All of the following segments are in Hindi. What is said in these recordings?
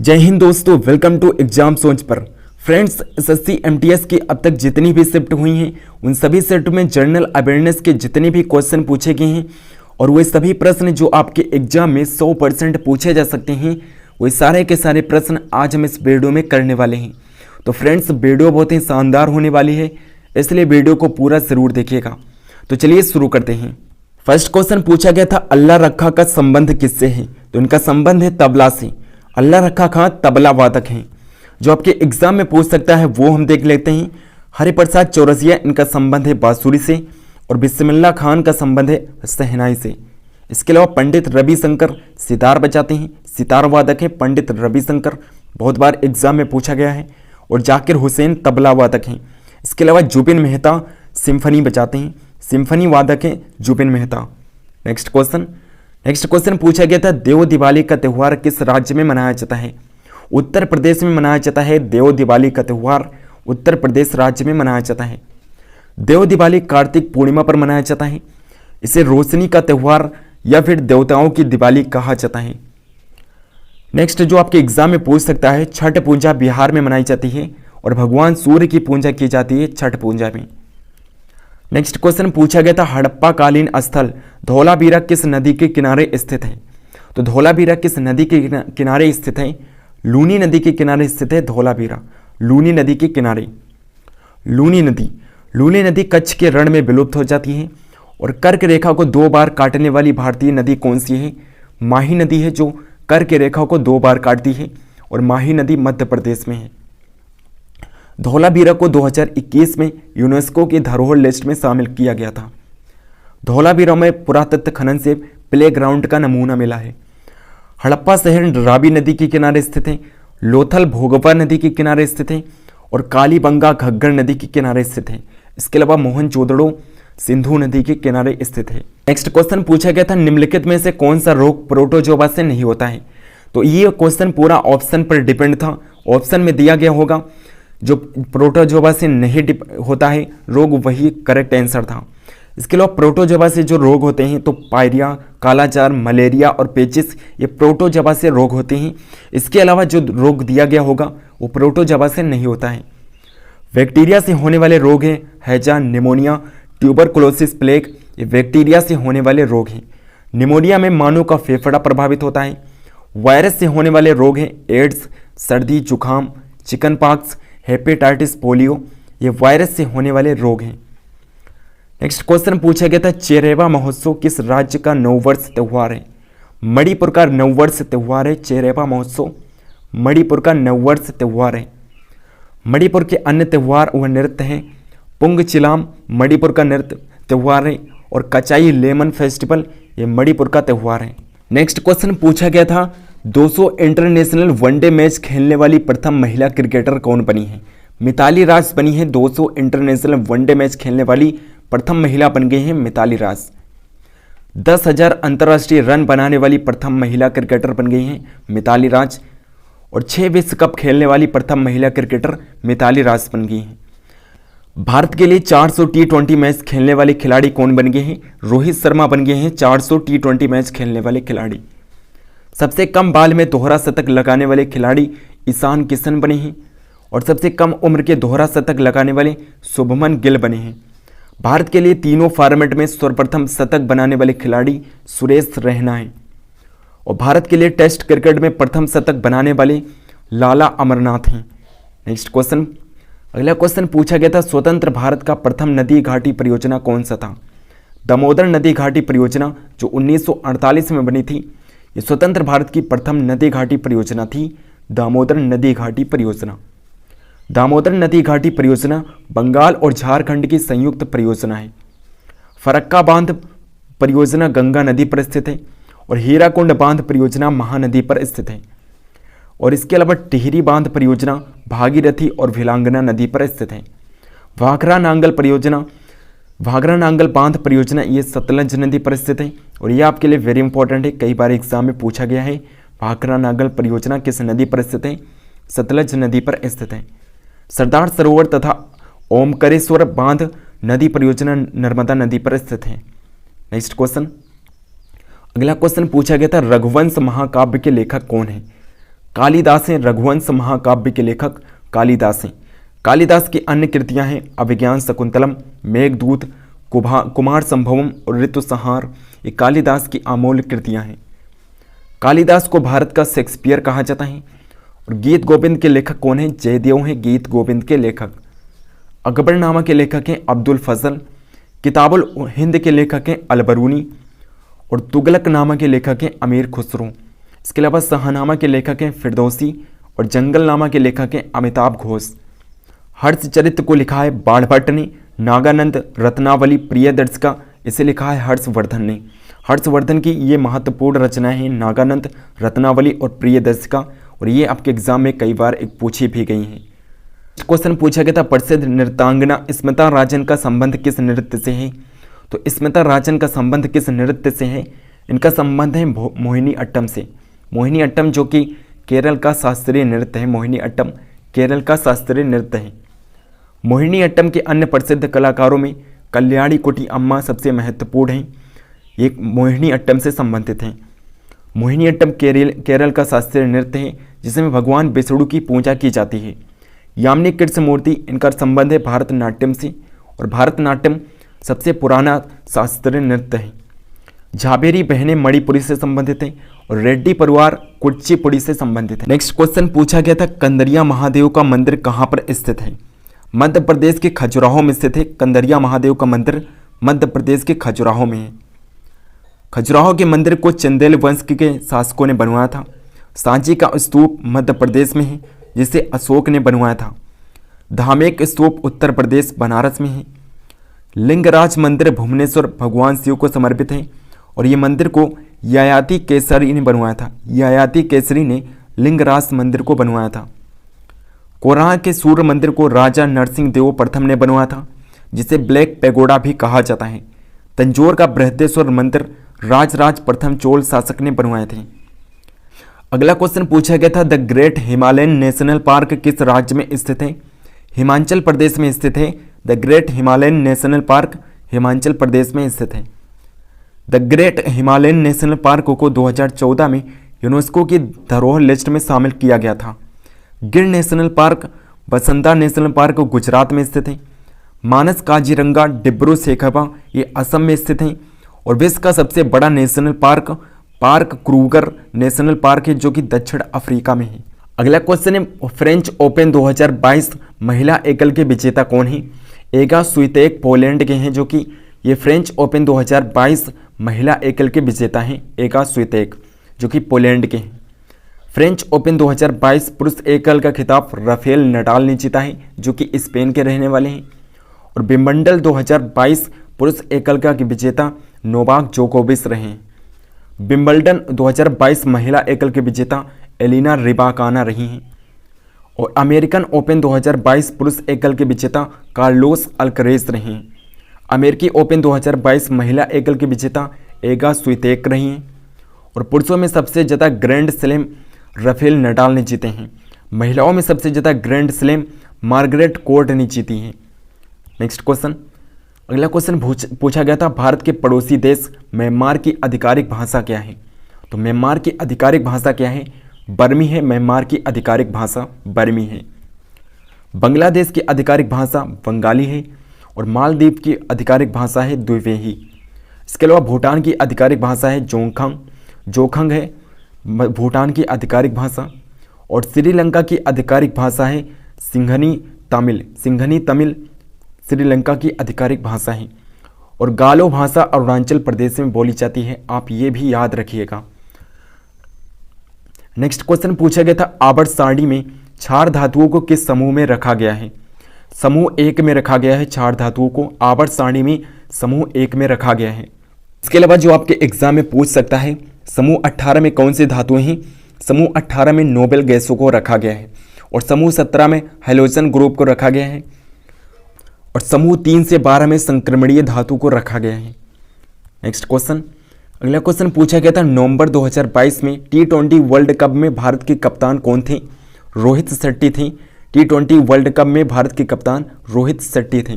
जय हिंद दोस्तों, वेलकम टू एग्जाम सोच पर। फ्रेंड्स, एसएससी एमटीएस की अब तक जितनी भी शिफ्ट हुई हैं उन सभी शिफ्ट में जनरल अवेयरनेस के जितने भी क्वेश्चन पूछे गए हैं और वे सभी प्रश्न जो आपके एग्जाम में 100% पूछे जा सकते हैं, वे सारे के सारे प्रश्न आज हम इस वीडियो में करने वाले हैं। तो फ्रेंड्स, वीडियो बहुत ही शानदार होने वाली है, इसलिए वीडियो को पूरा जरूर देखिएगा। तो चलिए शुरू करते हैं। फर्स्ट क्वेश्चन पूछा गया था, अल्लाह रखा का संबंध किससे है? तो इनका संबंध है तबला से। अल्लाह रखा खां तबला वादक हैं, जो आपके एग्जाम में पूछ सकता है वो हम देख लेते हैं। हरिप्रसाद चौरसिया, इनका संबंध है बांसुरी से। और बिस्मिल्लाह खान का संबंध है शहनाई से। इसके अलावा पंडित रविशंकर सितार बजाते हैं, सितार वादक हैं पंडित रविशंकर, बहुत बार एग्जाम में पूछा गया है। और जाकिर हुसैन तबला वादक हैं। इसके अलावा जुबिन मेहता सिम्फनी बजाते हैं, सिम्फनी वादक हैं जुबिन मेहता। नेक्स्ट क्वेश्चन पूछा गया था, देव दिवाली का त्यौहार किस राज्य में मनाया जाता है? उत्तर प्रदेश में मनाया जाता है। देव दिवाली का त्यौहार उत्तर प्रदेश राज्य में मनाया जाता है। देव दिवाली कार्तिक पूर्णिमा पर मनाया जाता है। इसे रोशनी का त्यौहार या फिर देवताओं की दिवाली कहा जाता है। नेक्स्ट जो आपके एग्जाम में पूछ सकता है, छठ पूजा बिहार में मनाई जाती है और भगवान सूर्य की पूजा की जाती है छठ पूजा में। नेक्स्ट क्वेश्चन पूछा गया था, हड़प्पा कालीन स्थल धौलावीरा किस नदी के किनारे स्थित है? तो धौलावीरा किस नदी के किनारे स्थित है? लूनी नदी के किनारे स्थित है धौलावीरा, लूनी नदी के किनारे। लूनी नदी कच्छ के रण में विलुप्त हो जाती है। और कर्क रेखा को 2 बार काटने वाली भारतीय नदी कौन सी है? माही नदी है, जो कर्क रेखा को 2 बार काटती है। और माही नदी मध्य प्रदेश में है। धौलावीरा को 2021 में यूनेस्को की धरोहर लिस्ट में शामिल किया गया था। धौलावीरा में पुरातत्व खनन से प्लेग्राउंड का नमूना मिला है। हड़प्पा शहर रावी नदी के किनारे स्थित है। लोथल भोगवा नदी के किनारे स्थित है। और कालीबंगा घग्गर नदी के किनारे स्थित है। इसके अलावा मोहनजोदड़ो सिंधु नदी के किनारे स्थित है। नेक्स्ट क्वेश्चन पूछा गया था, निम्नलिखित में से कौन सा रोग प्रोटोजोआ से नहीं होता है? तो ये क्वेश्चन पूरा ऑप्शन पर डिपेंड था। ऑप्शन में दिया गया होगा जो प्रोटोजोआ से नहीं होता है रोग, वही करेक्ट आंसर था। इसके अलावा प्रोटोजोआ से जो रोग होते हैं तो पायरिया, कालाजार, मलेरिया और पेचिस, ये प्रोटोजोआ से रोग होते हैं। इसके अलावा जो रोग दिया गया होगा वो प्रोटोजोआ से नहीं होता है। बैक्टीरिया से होने वाले रोग हैं हैजा, निमोनिया, ट्यूबरकुलोसिस, प्लेग, ये बैक्टीरिया से होने वाले रोग हैं। निमोनिया में मानव का फेफड़ा प्रभावित होता है। वायरस से होने वाले रोग हैं एड्स, सर्दी, जुकाम, चिकन पॉक्स, हेपेटाइटिस, पोलियो, ये वायरस से होने वाले रोग हैं। नेक्स्ट क्वेश्चन पूछा गया था, चेरेवा महोत्सव किस राज्य का नववर्ष त्यौहार है? मणिपुर का नववर्ष त्यौहार है चेरेवा महोत्सव, मणिपुर का नववर्ष त्यौहार है। मणिपुर के अन्य त्यौहार व नृत्य हैं पुंग चिलाम, मणिपुर का नृत्य त्यौहार है। और कचाई लेमन फेस्टिवल, ये मणिपुर का त्यौहार है। नेक्स्ट क्वेश्चन पूछा गया था, 200 इंटरनेशनल वनडे मैच खेलने वाली प्रथम महिला क्रिकेटर कौन बनी है? मिताली राज बनी है। 200 इंटरनेशनल वनडे मैच खेलने वाली प्रथम महिला बन गई हैं मिताली राज। 10,000 अंतर्राष्ट्रीय रन बनाने वाली प्रथम महिला क्रिकेटर बन गई हैं मिताली राज। और 6 विश्व कप खेलने वाली प्रथम महिला क्रिकेटर मिताली राज बन गई हैं। भारत के लिए 400 T20 मैच खेलने वाले खिलाड़ी कौन बन गए हैं? रोहित शर्मा बन गए हैं 400 T20 मैच खेलने वाले खिलाड़ी। सबसे कम बाल में दोहरा शतक लगाने वाले खिलाड़ी ईशान किशन बने हैं। और सबसे कम उम्र के दोहरा शतक लगाने वाले शुभमन गिल बने हैं। भारत के लिए तीनों फॉर्मेट में सर्वप्रथम शतक बनाने वाले खिलाड़ी सुरेश रैना हैं। और भारत के लिए टेस्ट क्रिकेट में प्रथम शतक बनाने वाले लाला अमरनाथ हैं। नेक्स्ट क्वेश्चन, अगला क्वेश्चन पूछा गया था, स्वतंत्र भारत का प्रथम नदी घाटी परियोजना कौन सा था? दामोदर नदी घाटी परियोजना, जो 1948 में बनी थी। ये स्वतंत्र भारत की प्रथम नदी घाटी परियोजना थी, दामोदर नदी घाटी परियोजना। दामोदर नदी घाटी परियोजना बंगाल और झारखंड की संयुक्त परियोजना है। फरक्का बांध परियोजना गंगा नदी पर स्थित है। और हीराकुंड बांध परियोजना महानदी पर स्थित है। और इसके अलावा टिहरी बांध परियोजना भागीरथी और भिलांगना नदी पर स्थित है। भाखरा नांगल बांध परियोजना ये सतलज नदी पर स्थित है। और ये आपके लिए वेरी इंपॉर्टेंट है, कई बार एग्जाम में पूछा गया है। भाखरा नांगल परियोजना किस नदी पर स्थित है? सतलज नदी पर स्थित है। सरदार सरोवर तथा ओमकारेश्वर बांध नदी परियोजना नर्मदा नदी पर स्थित है। नेक्स्ट क्वेश्चन, अगला क्वेश्चन पूछा गया था, रघुवंश महाकाव्य के लेखक कौन है? कालिदास हैं रघुवंश महाकाव्य के लेखक कालिदास हैं। कालिदास की अन्य कृतियां हैं अभिज्ञान शकुंतलम, मेघदूत, कुमार संभवम और ऋतुसंहार। ये कालिदास की अमूल्य कृतियां हैं। कालिदास को भारत का शेक्सपियर कहा जाता है। और गीत गोविंद के लेखक कौन हैं? जयदेव हैं गीत गोविंद के लेखक। अकबरनामा के लेखक हैं अब्दुल फजल। किताबुल हिंद के लेखक हैं अलबरूनी। और तुगलकनामा के लेखक हैं अमीर खुसरो। इसके अलावा शाहनामा के लेखक हैं फिरदौसी। और जंगलनामा के लेखक हैं अमिताभ घोष। हर्षचरित्र को लिखा है बाणभट्ट ने। नागानंद रत्नावली प्रियदर्शिका इसे लिखा है हर्षवर्धन ने। हर्षवर्धन की ये महत्वपूर्ण रचनाएं हैं नागानंद, रत्नावली और प्रियदर्शिका। और ये आपके एग्जाम में कई बार एक पूछी भी गई हैं। क्वेश्चन पूछा गया था प्रसिद्ध नृत्यांगना स्मिता राजन का संबंध किस नृत्य से है? तो स्मिता राजन का संबंध किस नृत्य से है? इनका संबंध है मोहिनी अट्टम से। मोहिनी अट्टम जो कि केरल का शास्त्रीय नृत्य है। मोहिनी अट्टम केरल का शास्त्रीय नृत्य है। मोहिनी अट्टम के अन्य प्रसिद्ध कलाकारों में कल्याणी कुटी अम्मा सबसे महत्वपूर्ण हैं। ये मोहिनी अट्टम से संबंधित हैं। मोहिनी अट्टम केरल का शास्त्रीय नृत्य है जिसमें भगवान विष्णु की पूजा की जाती है। यामिनी कृष्णमूर्ति इनका संबंध है भारतनाट्यम से। और भारतनाट्यम सबसे पुराना शास्त्रीय नृत्य है। झाबेरी बहनें मणिपुरी से संबंधित हैं। और रेड्डी परिवार कुचिपुड़ी से संबंधित है। नेक्स्ट क्वेश्चन पूछा गया था कंदरिया महादेव का मंदिर कहाँ पर स्थित है? मध्य प्रदेश के खजुराहो में स्थित है। कंदरिया महादेव का मंदिर मध्य प्रदेश के खजुराहो में है। खजुराहो के मंदिर को चंदेल वंश के शासकों ने बनवाया था। सांची का स्तूप मध्य प्रदेश में है जिसे अशोक ने बनवाया था। धामेक स्तूप उत्तर प्रदेश बनारस में है। लिंगराज मंदिर भुवनेश्वर भगवान शिव को समर्पित है। और ये मंदिर को ययाति केसरी ने बनवाया था। ययाति केसरी ने लिंगराज मंदिर को बनवाया था। कोराह के सूर्य मंदिर को राजा नरसिंह देव प्रथम ने बनवाया था जिसे ब्लैक पैगोडा भी कहा जाता है। तंजौर का बृहदेश्वर मंदिर राजराज प्रथम चोल शासक ने बनवाए थे। अगला क्वेश्चन पूछा गया था the Great Himalayan National park किस राज्य में स्थित है? हिमाचल प्रदेश में स्थित है। The Great Himalayan National Park Himachal Pradesh में स्थित है। The Great Himalayan National Park को 2014 में यूनेस्को की धरोहर लिस्ट में शामिल किया गया था। गिर national park Basanta national park Gujarat में स्थित है। मानस काजीरंगा डिब्रू सेखवा ये असम में स्थित हैं। और विश्व का सबसे बड़ा national park park Kruger national park है जो कि दक्षिण अफ्रीका में है। अगला क्वेश्चन है फ्रेंच ओपन 2022 महिला एकल के विजेता कौन है? एगा स्वितेक पोलैंड के हैं जो कि ये फ्रेंच ओपन 2022 महिला एकल के विजेता हैं। एगा स्वितेक जो कि पोलैंड के हैं। फ्रेंच ओपन 2022 पुरुष एकल का खिताब राफेल नडाल ने जीता है जो कि स्पेन के रहने वाले हैं। और विंबलडन 2022 पुरुष एकल का विजेता नोवाक जोकोविच रहे हैं। विंबलडन 2022 महिला एकल के विजेता एलिना रिबाकाना रही हैं। और अमेरिकन ओपन 2022 पुरुष एकल के विजेता कार्लोस अल्करेज रहे हैं। अमेरिकी ओपन 2022 महिला एकल के विजेता एगा स्वितेक रही हैं। और पुरुषों में सबसे ज़्यादा ग्रैंड स्लैम राफेल नडाल ने जीते हैं। महिलाओं में सबसे ज़्यादा ग्रैंड स्लैम मार्गरेट कोर्ट ने जीती हैं। नेक्स्ट क्वेश्चन, अगला क्वेश्चन पूछा गया था भारत के पड़ोसी देश म्यांमार की आधिकारिक भाषा क्या है? तो म्यांमार की आधिकारिक भाषा क्या है? बर्मी है। म्यांमार की आधिकारिक भाषा बर्मी है। बांग्लादेश की आधिकारिक भाषा बंगाली है। और मालदीव की आधिकारिक भाषा है द्विवेही। इसके अलावा भूटान की आधिकारिक भाषा है जोखंग है भूटान की आधिकारिक भाषा। और श्रीलंका की आधिकारिक भाषा है सिंघनी तमिल श्रीलंका की आधिकारिक भाषा है। और गालो भाषा अरुणाचल प्रदेश में बोली जाती है। आप ये भी याद रखिएगा। नेक्स्ट क्वेश्चन पूछा गया था आवर्त सारणी में क्षार धातुओं को किस समूह में रखा गया है? समूह 1 में रखा गया है। क्षार धातुओं को आवर्त सारणी में समूह 1 में रखा गया है। इसके अलावा जो आपके एग्जाम में पूछ सकता है समूह 18 में कौन सी धातुएं हैं? समूह 18 में नोबेल गैसों को रखा गया है। और समूह 17 में हैलोजन ग्रुप को रखा गया है। और समूह 3 से 12 में संक्रमणीय धातु को रखा गया है। नेक्स्ट क्वेश्चन, अगला क्वेश्चन पूछा गया था नवंबर 2022 में T20 वर्ल्ड कप में भारत के कप्तान कौन थे? रोहित शेट्टी थे। T20 वर्ल्ड कप में भारत के कप्तान रोहित शेट्टी थे।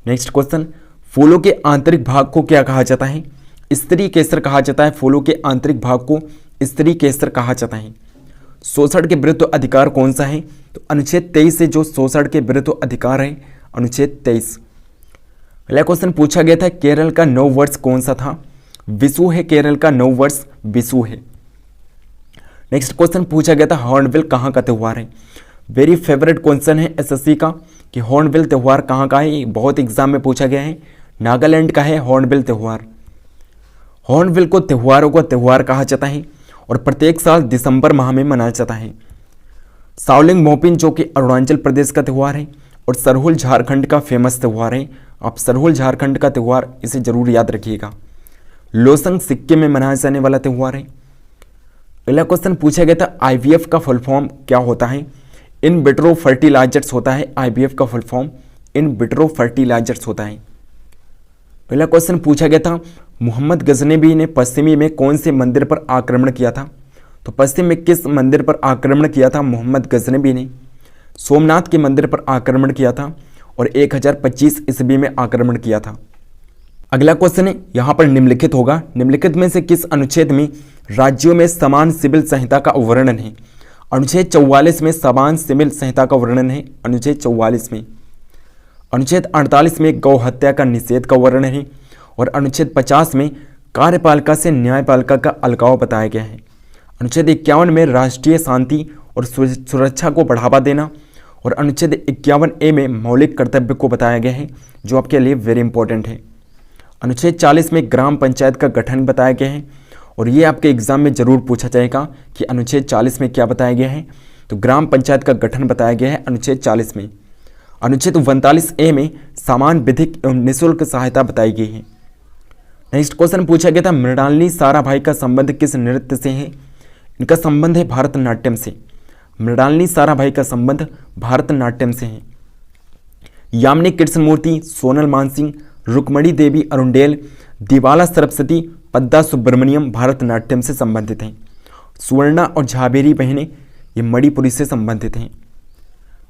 नेक्स्ट क्वेश्चन, फूलों के आंतरिक भाग को क्या कहा जाता है? स्त्री केसर कहा जाता है। फूलों के आंतरिक भाग को स्त्री केसर कहा जाता है। शोषण के विरुद्ध अधिकार कौन सा है? तो अनुच्छेद 23 से जो शोषण के विरुद्ध अधिकार है, अनुच्छेद 23। अगला क्वेश्चन पूछा गया था केरल का नव वर्ष कौन सा था? विशु है, केरल का नव वर्ष विशु है। नेक्स्ट क्वेश्चन पूछा गया था हॉर्नबिल कहाँ का त्यौहार है? वेरी फेवरेट क्वेश्चन है एसएससी का कि हॉर्नबिल त्यौहार कहाँ का है, बहुत एग्जाम में पूछा गया है। नागालैंड का है हॉर्नबिल त्यौहार। हॉर्नबिल को त्योहारों का त्यौहार कहा जाता है और प्रत्येक साल दिसंबर माह में मनाया जाता है। साओलिंग मोपिन जो कि अरुणाचल प्रदेश का त्यौहार है और सरहुल झारखंड का फेमस त्यौहार है। आप सरहुल झारखंड का त्यौहार इसे जरूर याद रखिएगा। लोसंग सिक्किम में मनाया जाने वाला त्यौहार है। अगला क्वेश्चन पूछा गया था आईवीएफ का फुल फॉर्म क्या होता है? इन विट्रो फर्टिलाइजर्स होता है। आईवीएफ का full form in vitro fertilisers होता है। अगला क्वेश्चन पूछा गया था मोहम्मद गजनबी ने पश्चिमी में कौन से मंदिर पर आक्रमण किया था? तो पश्चिम में किस मंदिर पर आक्रमण किया था मोहम्मद गजनबी ने? सोमनाथ के मंदिर पर आक्रमण किया था और 1025 ईस्वी में आक्रमण किया था। अगला क्वेश्चन है यहाँ पर निम्नलिखित होगा, निम्नलिखित में से किस अनुच्छेद में राज्यों में समान सिविल संहिता का वर्णन है? अनुच्छेद 44 में समान सिविल संहिता का वर्णन है। अनुच्छेद 44 में। अनुच्छेद 48 में गौ हत्या का निषेध का वर्णन है और अनुच्छेद 50 में कार्यपालिका से न्यायपालिका का अलगाव बताया गया है। अनुच्छेद 51 में राष्ट्रीय शांति और सुरक्षा को बढ़ावा देना और अनुच्छेद 51A में मौलिक कर्तव्य को बताया गया है, जो आपके लिए वेरी इंपॉर्टेंट है। अनुच्छेद 40 में ग्राम पंचायत का गठन बताया गया है और ये आपके एग्जाम में जरूर पूछा जाएगा कि अनुच्छेद 40 में क्या बताया गया है। तो ग्राम पंचायत का गठन बताया गया है अनुच्छेद 40 में। अनुच्छेद 39A में समान विधिक एवं निःशुल्क सहायता बताई गई है। नेक्स्ट क्वेश्चन पूछा गया था मृणालिनी साराभाई का संबंध किस नृत्य से है? इनका संबंध है भारतनाट्यम से। मृणालिनी साराभाई का संबंध भारतनाट्यम से है। यामिनी कृष्णमूर्ति, सोनल मानसिंह, रुक्मणी देवी अरुंडेल, दिवाला सरस्वती, पद्दा सुब्रमण्यम भारतनाट्यम से संबंधित हैं। सुवर्णा और झाबेरी बहनें ये मणिपुरी से संबंधित हैं।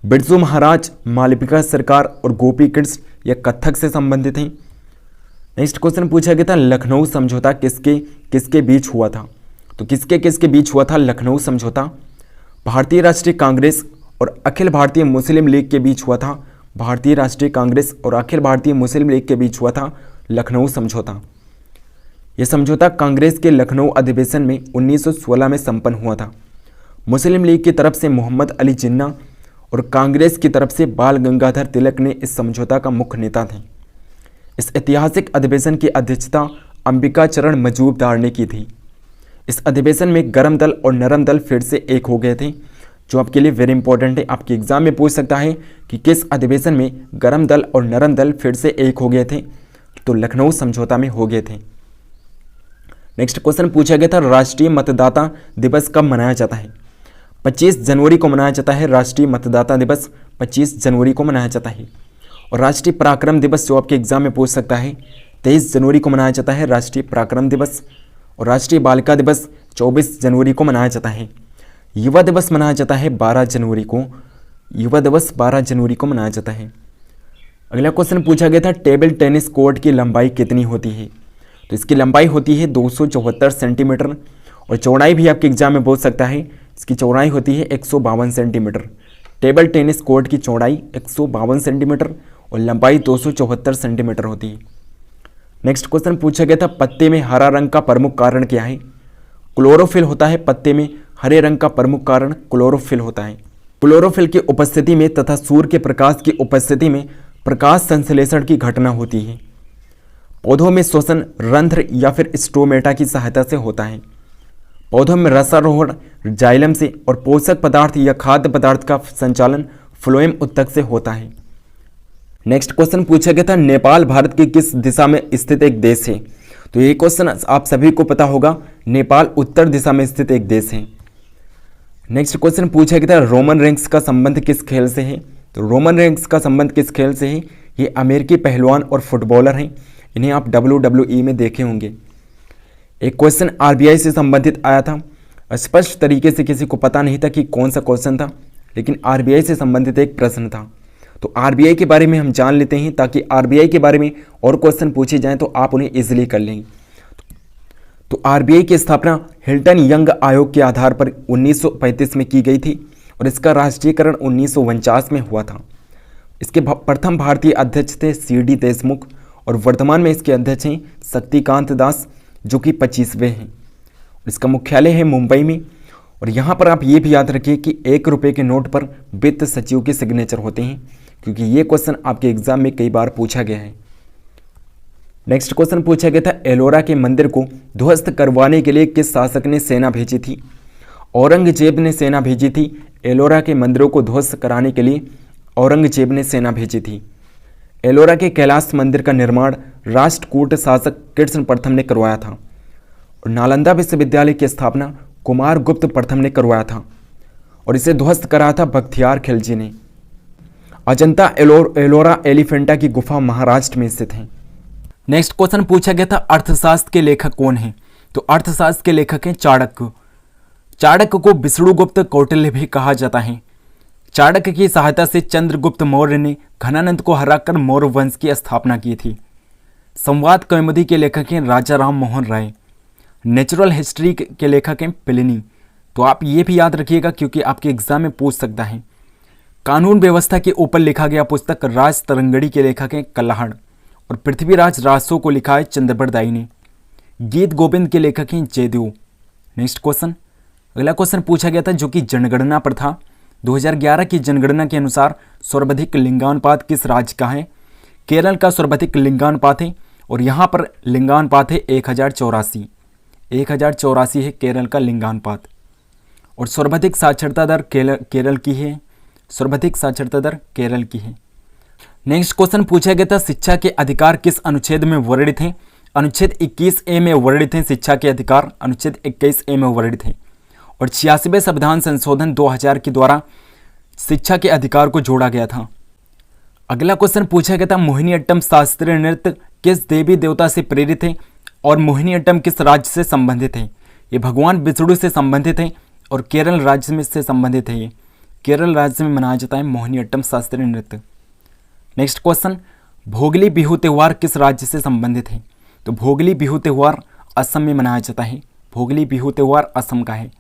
बिरजू महाराज, मालविका सरकार और गोपी कृष्ण ये कथक से संबंधित हैं। नेक्स्ट क्वेश्चन पूछा गया था लखनऊ समझौता किसके किसके बीच हुआ था? तो किसके किसके बीच हुआ था लखनऊ समझौता? भारतीय राष्ट्रीय कांग्रेस और अखिल भारतीय मुस्लिम लीग के बीच हुआ था। भारतीय राष्ट्रीय कांग्रेस और अखिल भारतीय मुस्लिम लीग के बीच हुआ था लखनऊ समझौता। यह समझौता कांग्रेस के लखनऊ अधिवेशन में 1916 में संपन्न हुआ था। मुस्लिम लीग की तरफ से मोहम्मद अली जिन्ना और कांग्रेस की तरफ से बाल गंगाधर तिलक ने इस समझौता का मुख्य नेता थे। इस ऐतिहासिक अधिवेशन की अध्यक्षता अंबिका चरण मजूमदार ने की थी। इस अधिवेशन में गरम दल और नरम दल फिर से एक हो गए थे, जो आपके लिए वेरी इंपॉर्टेंट है। आपके एग्जाम में पूछ सकता है कि किस अधिवेशन में गरम दल और नरम दल फिर से एक हो गए थे? तो लखनऊ समझौता में हो गए थे। नेक्स्ट क्वेश्चन पूछा गया था राष्ट्रीय मतदाता दिवस कब मनाया जाता है? 25 जनवरी को मनाया जाता है। राष्ट्रीय मतदाता दिवस 25 जनवरी को मनाया जाता है। और राष्ट्रीय पराक्रम दिवस जो आपके एग्जाम में पूछ सकता है 23 जनवरी को मनाया जाता है राष्ट्रीय पराक्रम दिवस। और राष्ट्रीय बालिका दिवस 24 जनवरी को मनाया जाता है। युवा दिवस मनाया जाता है 12 जनवरी को। युवा दिवस 12 जनवरी को मनाया जाता है। अगला क्वेश्चन पूछा गया था टेबल टेनिस कोर्ट की लंबाई कितनी होती है? तो इसकी लंबाई होती है 274 सेंटीमीटर और चौड़ाई भी आपके एग्जाम में पूछ सकता है। इसकी चौड़ाई होती है 152 सेंटीमीटर। टेबल टेनिस कोर्ट की चौड़ाई 152 सेंटीमीटर और लंबाई 274 सेंटीमीटर होती है। नेक्स्ट क्वेश्चन पूछा गया था पत्ते में हरा रंग का प्रमुख कारण क्या है? क्लोरोफिल होता है। पत्ते में हरे रंग का प्रमुख कारण क्लोरोफिल होता है। क्लोरोफिल की उपस्थिति में तथा सूर्य के प्रकाश की उपस्थिति में प्रकाश संश्लेषण की घटना होती है। पौधों में श्वसन रंध्र या फिर स्टोमेटा की सहायता से होता है। पौधों में रसारोहण जाइलम से और पोषक पदार्थ या खाद्य पदार्थ का संचालन फ्लोएम उत्तक से होता है। नेक्स्ट क्वेश्चन पूछा गया था नेपाल भारत की किस दिशा में स्थित एक देश है? तो ये क्वेश्चन आप सभी को पता होगा, नेपाल उत्तर दिशा में स्थित एक देश है। नेक्स्ट क्वेश्चन पूछा गया था रोमन रेंक्स का संबंध किस खेल से है? तो रोमन रेंक्स का संबंध किस खेल से है? ये अमेरिकी पहलवान और फुटबॉलर हैं। इन्हें आप WWE में देखे होंगे। एक क्वेश्चन RBI से संबंधित आया था। स्पष्ट तरीके से किसी को पता नहीं था कि कौन सा क्वेश्चन था, लेकिन RBI से संबंधित एक प्रश्न था। तो RBI के बारे में हम जान लेते हैं ताकि RBI के बारे में और क्वेश्चन पूछे जाएं तो आप उन्हें इजीली कर लेंगे। तो आरबीआई की स्थापना हिल्टन यंग आयोग के आधार पर 1935 में की गई थी और इसका राष्ट्रीयकरण 1949 में हुआ था। इसके प्रथम भारतीय अध्यक्ष थे सीडी देशमुख और वर्तमान में इसके अध्यक्ष हैं शक्तिकांत दास, जो कि 25वें हैं। इसका मुख्यालय है मुंबई में। और यहाँ पर आप ये भी याद रखिए कि 1 रुपये के नोट पर वित्त सचिव के सिग्नेचर होते हैं, क्योंकि ये क्वेश्चन आपके एग्जाम में कई बार पूछा गया है। नेक्स्ट क्वेश्चन पूछा गया था, एलोरा के मंदिर को ध्वस्त करवाने के लिए किस शासक ने सेना भेजी थी? औरंगजेब ने सेना भेजी थी। एलोरा के मंदिरों को ध्वस्त कराने के लिए औरंगजेब ने सेना भेजी थी। एलोरा के कैलाश मंदिर का निर्माण राष्ट्रकूट शासक कृष्ण प्रथम ने करवाया था। और नालंदा विश्वविद्यालय की स्थापना कुमारगुप्त प्रथम ने करवाया था और इसे ध्वस्त कराया था बख्तियार खिलजी ने। अजंता एलोरा एलिफेंटा की गुफा महाराष्ट्र में स्थित है। नेक्स्ट क्वेश्चन पूछा गया था, अर्थशास्त्र के लेखक कौन हैं? तो अर्थशास्त्र के लेखक हैं चाणक्य। चाणक्य को विष्णुगुप्त कौटिल्य भी कहा जाता है। चाणक्य की सहायता से चंद्रगुप्त मौर्य ने घनानंद को हराकर मौर्य वंश की स्थापना की थी। संवाद कौमुदी के लेखक हैं राजा राम मोहन राय। नेचुरल हिस्ट्री के लेखक हैं प्लिनी। तो आप ये भी याद रखिएगा क्योंकि आपके एग्जाम में पूछ सकता है। कानून व्यवस्था के ऊपर लिखा गया पुस्तक राज तरंगड़ी के लेखक हैं कल्हाड़। और पृथ्वीराज राजसो को लिखा है चंद्रबरदाई ने। गीत गोविंद के लेखक हैं जयदेव। नेक्स्ट क्वेश्चन, अगला क्वेश्चन पूछा गया था जो कि जनगणना पर था। 2011 की जनगणना के अनुसार सर्वाधिक लिंगानुपात किस राज्य का है? केरल का सर्वाधिक लिंगानुपात है और यहाँ पर लिंगानुपात है 1084। 1084 है केरल का लिंगानुपात। और सर्वाधिक साक्षरता दर केरल की है। सर्वाधिक साक्षरता दर केरल की है। नेक्स्ट क्वेश्चन पूछा गया था, शिक्षा के अधिकार किस अनुच्छेद में वर्णित हैं? अनुच्छेद 21A में वर्णित हैं शिक्षा के अधिकार। अनुच्छेद 21A में वर्णित है। और 86वें संविधान संशोधन 2000 के द्वारा शिक्षा के अधिकार को जोड़ा गया था। अगला क्वेश्चन पूछा गया था, मोहिनीअट्टम शास्त्रीय नृत्य किस देवी देवता से प्रेरित है और मोहिनीअट्टम किस राज्य से संबंधित है? ये भगवान विष्णु से संबंधित है और केरल राज्य में से संबंधित है। ये केरल राज्य में मनाया जाता है मोहिनीअट्टम शास्त्रीय नृत्य। नेक्स्ट क्वेश्चन, भोगली बिहू त्यौहार किस राज्य से संबंधित है? तो भोगली बिहू त्यौहार असम में मनाया जाता है। भोगली बिहू त्यौहार असम का है।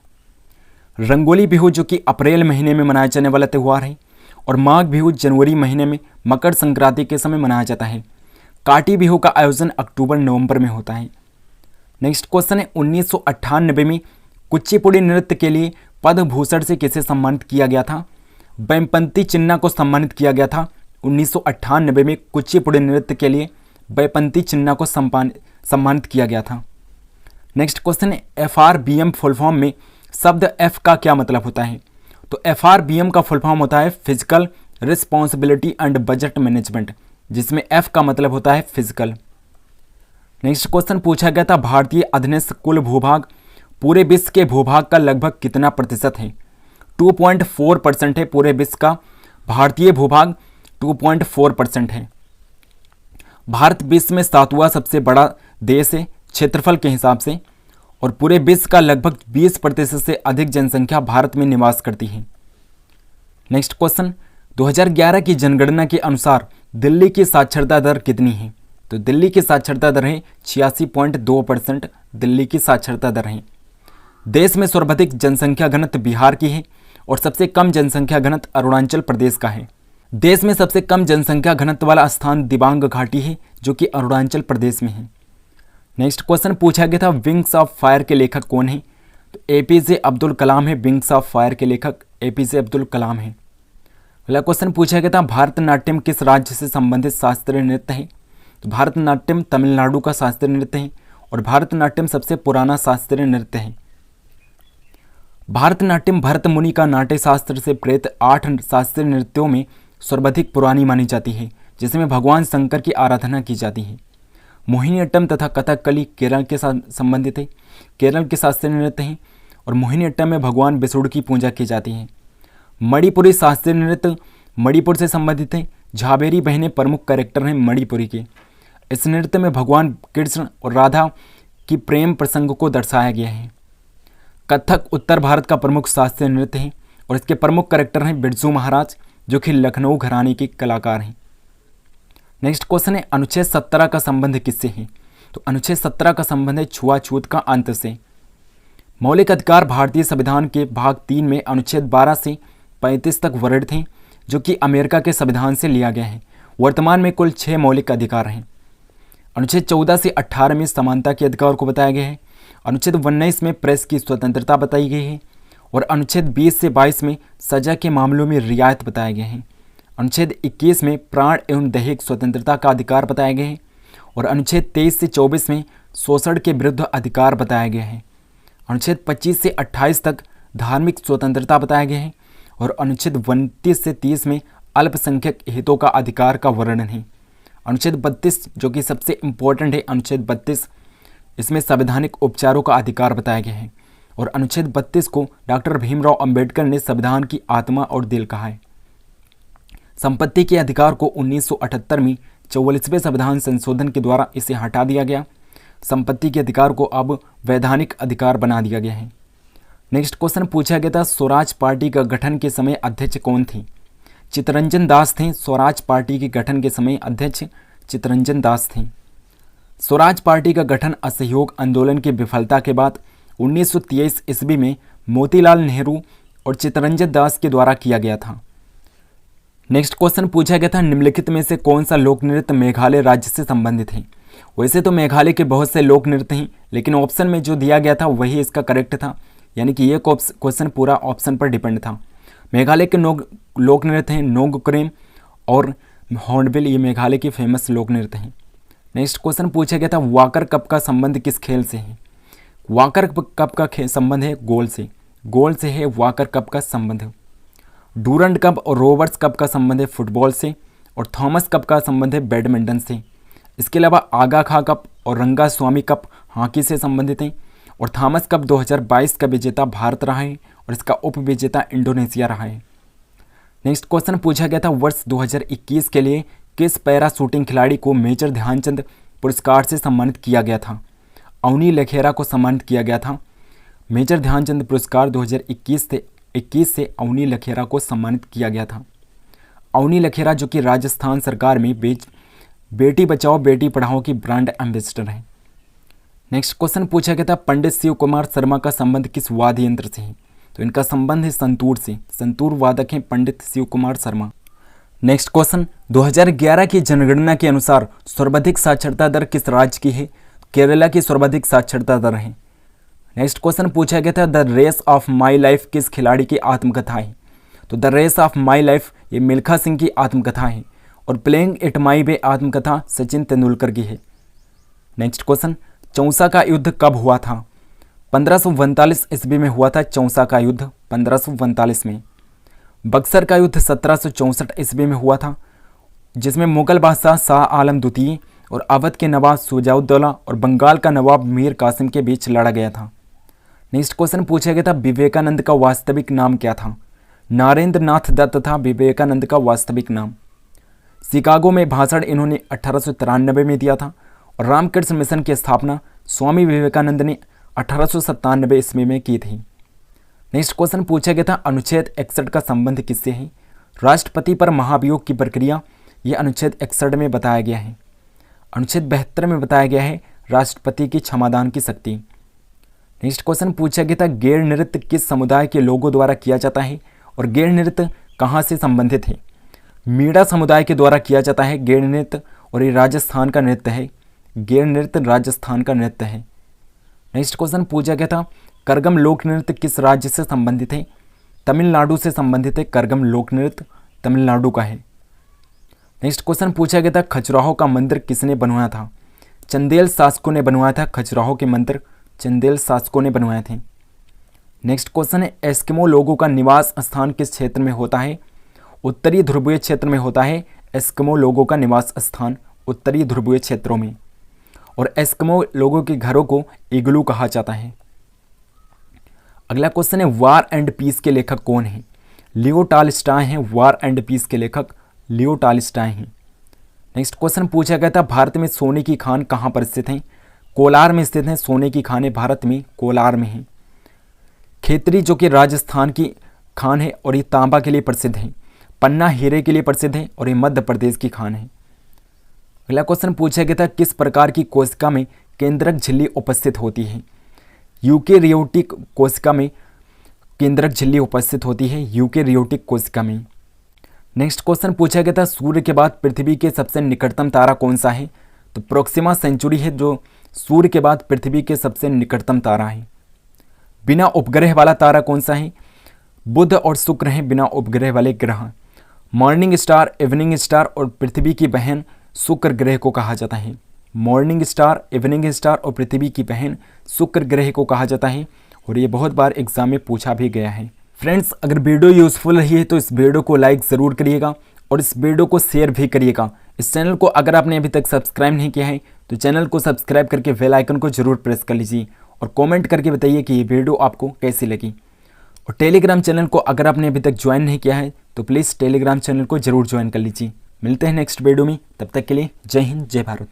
रंगोली बिहू जो कि अप्रैल महीने में मनाया जाने वाला त्यौहार है और माघ बिहू जनवरी महीने में मकर संक्रांति के समय मनाया जाता है। काटी बिहू का आयोजन अक्टूबर नवंबर में होता है। नेक्स्ट क्वेश्चन है, 1998 में कुचिपुड़ी नृत्य के लिए पद्म भूषण से किसे सम्मानित किया गया था? बैपंती चिन्ना को सम्मानित किया गया था। 1998 में कुचिपुड़ी नृत्य के लिए बैपंती चिन्ना को सम्मानित किया गया था। नेक्स्ट क्वेश्चन है, FRBM फुल फॉर्म में शब्द F का क्या मतलब होता है? तो FRBM का फुल फॉर्म होता है physical responsibility and budget management, जिसमें F का मतलब होता है फिजिकल। नेक्स्ट क्वेश्चन पूछा गया था, भारतीय अधीनस्थ कुल भूभाग पूरे विश्व के भूभाग का लगभग कितना प्रतिशत है? 2.4% है पूरे विश्व का भारतीय भूभाग 2.4% है। भारत विश्व में 7वां सबसे बड़ा देश है क्षेत्रफल के हिसाब से और पूरे विश्व का लगभग 20% से अधिक जनसंख्या भारत में निवास करती है। नेक्स्ट क्वेश्चन, 2011 की जनगणना के अनुसार दिल्ली की साक्षरता दर कितनी है? तो दिल्ली की साक्षरता दर है 86.2%। दिल्ली की साक्षरता दर है। देश में सर्वाधिक जनसंख्या घनत्व बिहार की है और सबसे कम जनसंख्या घनत्व अरुणाचल प्रदेश का है। देश में सबसे कम जनसंख्या घनत्व वाला स्थान दिबांग घाटी है जो कि अरुणाचल प्रदेश में है। नेक्स्ट क्वेश्चन पूछा गया था, विंग्स ऑफ फायर के लेखक कौन है? तो APJ अब्दुल कलाम है। विंग्स ऑफ फायर के लेखक APJ अब्दुल कलाम है। अगला क्वेश्चन पूछा गया था, भारतनाट्यम किस राज्य से संबंधित शास्त्रीय नृत्य है? तो भारतनाट्यम तमिलनाडु का शास्त्रीय नृत्य है और भारतनाट्यम सबसे पुराना शास्त्रीय नृत्य है। भारतनाट्यम भरत मुनि का नाट्य शास्त्र से प्रेरित 8 शास्त्रीय नृत्यों में सर्वाधिक पुरानी मानी जाती है, जिसमें भगवान शंकर की आराधना की जाती है। मोहिनीअट्टम तथा कथकली केरल के साथ संबंधित है। केरल के शास्त्रीय नृत्य हैं और मोहिनीअट्टम में भगवान विष्णु की पूजा की जाती है। मणिपुरी शास्त्रीय नृत्य मणिपुर से संबंधित है। झाबेरी बहनें प्रमुख कैरेक्टर हैं मणिपुरी के। इस नृत्य में भगवान कृष्ण और राधा की प्रेम प्रसंग को दर्शाया गया है। कथक उत्तर भारत का प्रमुख शास्त्रीय नृत्य है और इसके प्रमुख कैरेक्टर हैं बिरजू महाराज जो कि लखनऊ घराने के कलाकार हैं। नेक्स्ट क्वेश्चन है, अनुच्छेद 17 का संबंध किससे है? तो अनुच्छेद 17 का संबंध है छुआछूत का अंत से। मौलिक अधिकार भारतीय संविधान के भाग 3 में अनुच्छेद 12 से 35 तक वर्णित थे, जो कि अमेरिका के संविधान से लिया गया है। वर्तमान में कुल 6 मौलिक अधिकार हैं। अनुच्छेद 14 से 18 में समानता के अधिकार को बताया गया है। अनुच्छेद 19 में प्रेस की स्वतंत्रता बताई गई है और अनुच्छेद 20 से 22 में सजा के मामलों में रियायत बताए गए हैं। अनुच्छेद 21 में प्राण एवं दैहिक स्वतंत्रता का अधिकार बताया गया है और अनुच्छेद 23 से 24 में शोषण के विरुद्ध अधिकार बताया गया है। अनुच्छेद 25 से 28 तक धार्मिक स्वतंत्रता बताया गया है और अनुच्छेद 29 से 30 में अल्पसंख्यक हितों का अधिकार का वर्णन है। अनुच्छेद 32 जो कि सबसे इम्पोर्टेंट है, अनुच्छेद 32 इसमें संवैधानिक उपचारों का अधिकार बताया गया है और अनुच्छेद 32 को डॉक्टर भीमराव अंबेडकर ने संविधान की आत्मा और दिल कहा है। संपत्ति के अधिकार को 1978 में 44वें संविधान संशोधन के द्वारा इसे हटा दिया गया। संपत्ति के अधिकार को अब वैधानिक अधिकार बना दिया गया है। नेक्स्ट क्वेश्चन पूछा गया था, स्वराज पार्टी का गठन के समय अध्यक्ष कौन थे? चित्तरंजन दास थे। स्वराज पार्टी के गठन के समय अध्यक्ष चित्तरंजन दास थे। स्वराज पार्टी का गठन असहयोग आंदोलन की विफलता के बाद 1923 ईस्वी में मोतीलाल नेहरू और चित्तरंजन दास के द्वारा किया गया था। नेक्स्ट क्वेश्चन पूछा गया था, निम्नलिखित में से कौन सा लोक नृत्य मेघालय राज्य से संबंधित है? वैसे तो मेघालय के बहुत से लोक नृत्य हैं, लेकिन ऑप्शन में जो दिया गया था वही इसका करेक्ट था, यानी कि ये क्वेश्चन पूरा ऑप्शन पर डिपेंड था। मेघालय के लोक नृत्य हैं नोंगक्रेम और हॉर्नबिल, ये मेघालय के फेमस लोक नृत्य हैं। नेक्स्ट क्वेश्चन पूछा गया था, वाकर कप का संबंध किस खेल से है? वाकर कप का संबंध है गोल से। गोल से है वाकर कप का संबंध। डूरंड कप और रोवर्स कप का संबंध है फुटबॉल से और थॉमस कप का संबंध है बैडमिंटन से। इसके अलावा आगा खां कप और रंगा स्वामी कप हॉकी से संबंधित हैं और थॉमस कप 2022 का विजेता भारत रहा है और इसका उप विजेता इंडोनेशिया रहा है। नेक्स्ट क्वेश्चन पूछा गया था, वर्ष 2021 के लिए किस पैरा शूटिंग खिलाड़ी को मेजर ध्यानचंद पुरस्कार से सम्मानित किया गया था? अवनी लखेरा को सम्मानित किया गया था। मेजर ध्यानचंद पुरस्कार 2021 से अवनी लखेरा को सम्मानित किया गया था। अवनी लखेरा जो कि राजस्थान सरकार में बेटी बचाओ बेटी पढ़ाओ की ब्रांड एम्बेसडर है। नेक्स्ट क्वेश्चन पूछा गया था, पंडित शिव कुमार शर्मा का संबंध किस वाद्य यंत्र से है? तो इनका संबंध है संतूर से। संतूर वादक हैं पंडित शिव कुमार शर्मा। नेक्स्ट क्वेश्चन, 2011 की जनगणना के अनुसार सर्वाधिक साक्षरता दर किस राज्य की है? केरला की सर्वाधिक साक्षरता दर है। नेक्स्ट क्वेश्चन पूछा गया था, the race of my life किस खिलाड़ी की आत्मकथा है? तो the race of my life ये मिल्खा सिंह की आत्मकथा है और प्लेइंग इट माई वे आत्मकथा सचिन तेंदुलकर की है। नेक्स्ट क्वेश्चन, चौसा का युद्ध कब हुआ था? 1549 ईस्वी में हुआ था चौसा का युद्ध, 1549 में। बक्सर का युद्ध 1764 ईस्वी में हुआ था, जिसमें मुगल बादशाह शाह आलम द्वितीय और अवध के नवाब शुजाउद्दौला और बंगाल का नवाब मीर कासिम के बीच लड़ा गया था। नेक्स्ट क्वेश्चन पूछा गया था, विवेकानंद का वास्तविक नाम क्या था? नारेंद्र नाथ दत्त था विवेकानंद का वास्तविक नाम। शिकागो में भाषण इन्होंने 1893 में दिया था और रामकृष्ण मिशन की स्थापना स्वामी विवेकानंद ने 1897 ईस्वी में की थी। नेक्स्ट क्वेश्चन पूछा गया था, अनुच्छेद 61 का संबंध किससे है? राष्ट्रपति पर महाभियोग की प्रक्रिया, यह अनुच्छेद 61 में बताया गया है। अनुच्छेद 72 में बताया गया है राष्ट्रपति की क्षमादान की शक्ति। नेक्स्ट क्वेश्चन पूछा गया था, गैर नृत्य किस समुदाय के लोगों द्वारा किया जाता है और गैर नृत्य कहाँ से संबंधित है? मीणा समुदाय के द्वारा किया जाता है गैर नृत्य और ये राजस्थान का नृत्य है। गैर नृत्य राजस्थान का नृत्य है। नेक्स्ट क्वेश्चन पूछा गया था, करगम लोक नृत्य किस राज्य से संबंधित है? तमिलनाडु से संबंधित है। करगम लोक नृत्य तमिलनाडु का है। नेक्स्ट क्वेश्चन पूछा गया था, खजुराहो का मंदिर किसने बनवाया था? चंदेल शासकों ने बनवाया था। खजुराहो के मंदिर चंदेल शासकों ने बनवाए थे। नेक्स्ट क्वेश्चन है, एस्किमो लोगों का निवास स्थान किस क्षेत्र में होता है? उत्तरी ध्रुवीय क्षेत्र में होता है एस्किमो लोगों का निवास स्थान, उत्तरी ध्रुवीय क्षेत्रों में। और एस्किमो लोगों के घरों को इग्लू कहा जाता है। अगला क्वेश्चन है, वार एंड पीस के लेखक कौन हैं? लियो टॉल्स्टॉय हैं। वार एंड पीस के लेखक लियो टॉल्स्टॉय हैं। नेक्स्ट क्वेश्चन पूछा गया था, भारत में सोने की खान कहाँ पर स्थित हैं? कोलार में स्थित हैं। सोने की खानें भारत में कोलार में हैं। खेतरी जो कि राजस्थान की खान है और ये तांबा के लिए प्रसिद्ध है। पन्ना हीरे के लिए प्रसिद्ध है और ये मध्य प्रदेश की खान है। अगला क्वेश्चन पूछा गया था, किस प्रकार की कोशिका में केंद्रक झिल्ली उपस्थित होती है? यूकेरियोटिक कोशिका में केंद्रक झिल्ली उपस्थित होती है यूकेरियोटिक कोशिका में। नेक्स्ट क्वेश्चन पूछा गया था, सूर्य के बाद पृथ्वी के सबसे निकटतम तारा कौन सा है? तो प्रोक्सिमा सेंचुरी है जो सूर्य के बाद पृथ्वी के सबसे निकटतम तारा है। बिना उपग्रह वाला तारा कौन सा है? बुध और शुक्र हैं बिना उपग्रह वाले ग्रह। मॉर्निंग स्टार, इवनिंग स्टार और पृथ्वी की बहन शुक्र ग्रह को कहा जाता है। मॉर्निंग स्टार, इवनिंग स्टार और पृथ्वी की बहन शुक्र ग्रह को कहा जाता है और ये बहुत बार एग्जाम में पूछा भी गया है। फ्रेंड्स, अगर वीडियो यूजफुल रही है तो इस वीडियो को लाइक ज़रूर करिएगा और इस वीडियो को शेयर भी करिएगा। इस चैनल को अगर आपने अभी तक सब्सक्राइब नहीं किया है तो चैनल को सब्सक्राइब करके बेल आइकन को जरूर प्रेस कर लीजिए और कमेंट करके बताइए कि ये वीडियो आपको कैसी लगी। और टेलीग्राम चैनल को अगर आपने अभी तक ज्वाइन नहीं किया है तो प्लीज़ टेलीग्राम चैनल को जरूर ज्वाइन कर लीजिए। मिलते हैं नेक्स्ट वीडियो में, तब तक के लिए जय हिंद, जय भारत।